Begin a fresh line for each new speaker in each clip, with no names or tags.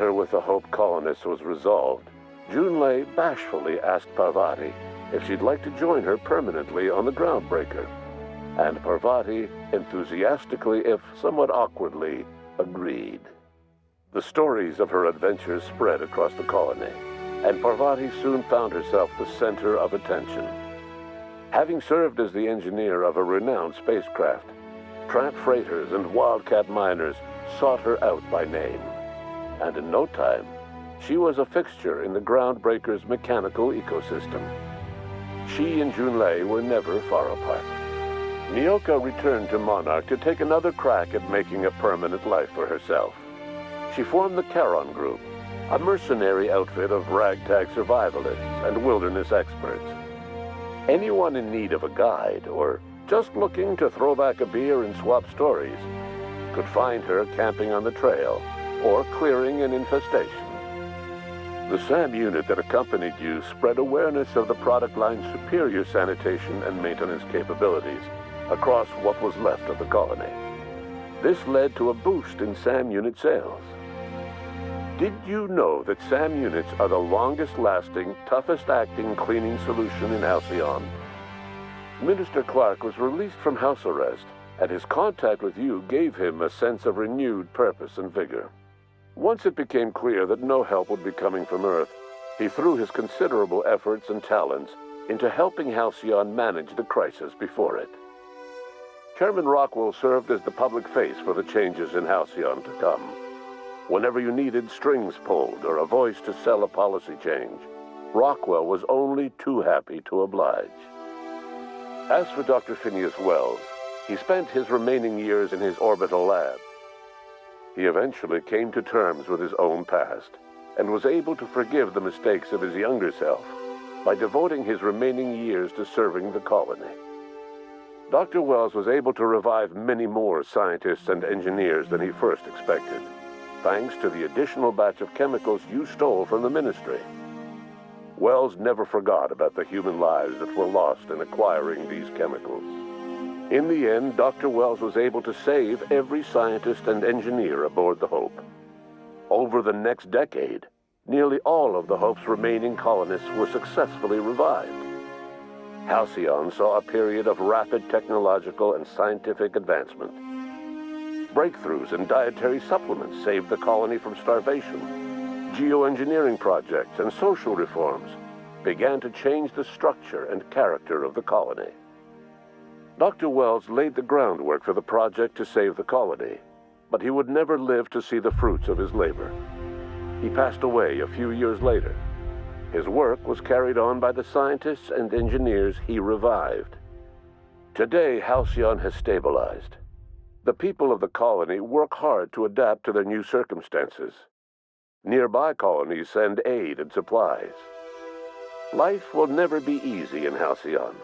With the Hope colonists was resolved, Junlei bashfully asked Parvati if she'd like to join her permanently on the Groundbreaker, and Parvati enthusiastically, if somewhat awkwardly, agreed. The stories of her adventures spread across the colony, and Parvati soon found herself the center of attention. Having served as the engineer of a renowned spacecraft, tramp freighters and wildcat miners sought her out by name. And in no time, she was a fixture in the Groundbreaker's mechanical ecosystem. She and Junlei were never far apart. Nyoka returned to Monarch to take another crack at making a permanent life for herself. She formed the Charon Group, a mercenary outfit of ragtag survivalists and wilderness experts. Anyone in need of a guide, or just looking to throw back a beer and swap stories, could find her camping on the trail or clearing an infestation. The SAM unit that accompanied you spread awareness of the product line's superior sanitation and maintenance capabilities across what was left of the colony. This led to a boost in SAM unit sales. Did you know that SAM units are the longest-lasting, toughest-acting cleaning solution in Halcyon? Minister Clark was released from house arrest, and his contact with you gave him a sense of renewed purpose and vigor. Once it became clear that no help would be coming from Earth, he threw his considerable efforts and talents into helping Halcyon manage the crisis before it. Chairman Rockwell served as the public face for the changes in Halcyon to come. Whenever you needed strings pulled or a voice to sell a policy change, Rockwell was only too happy to oblige. As for Dr. Phineas Wells, he spent his remaining years in his orbital lab. He eventually came to terms with his own past and was able to forgive the mistakes of his younger self by devoting his remaining years to serving the colony. Dr. Wells was able to revive many more scientists and engineers than he first expected, thanks to the additional batch of chemicals you stole from the ministry. Wells never forgot about the human lives that were lost in acquiring these chemicals. In the end, Dr. Wells was able to save every scientist and engineer aboard the Hope. Over the next decade, nearly all of the Hope's remaining colonists were successfully revived. Halcyon saw a period of rapid technological and scientific advancement. Breakthroughs in dietary supplements saved the colony from starvation. Geoengineering projects and social reforms began to change the structure and character of the colony. Dr. Wells laid the groundwork for the project to save the colony, but he would never live to see the fruits of his labor. He passed away a few years later. His work was carried on by the scientists and engineers he revived. Today, Halcyon has stabilized. The people of the colony work hard to adapt to their new circumstances. Nearby colonies send aid and supplies. Life will never be easy in Halcyon,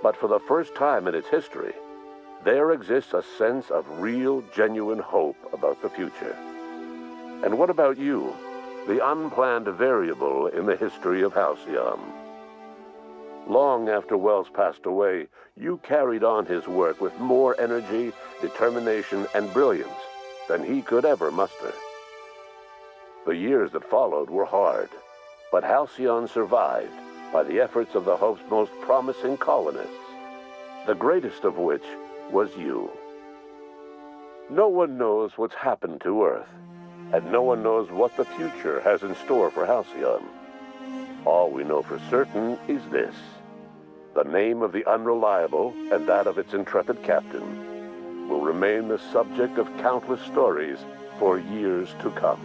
but for the first time in its history, there exists a sense of real, genuine hope about the future. And what about you, the unplanned variable in the history of Halcyon? Long after Wells passed away, you carried on his work with more energy, determination, and brilliance than he could ever muster. The years that followed were hard, but Halcyon survived by the efforts of the Hope's most promising colonists, the greatest of which was you. No one knows what's happened to Earth, and no one knows what the future has in store for Halcyon. All we know for certain is this: the name of the Unreliable and that of its intrepid captain will remain the subject of countless stories for years to come.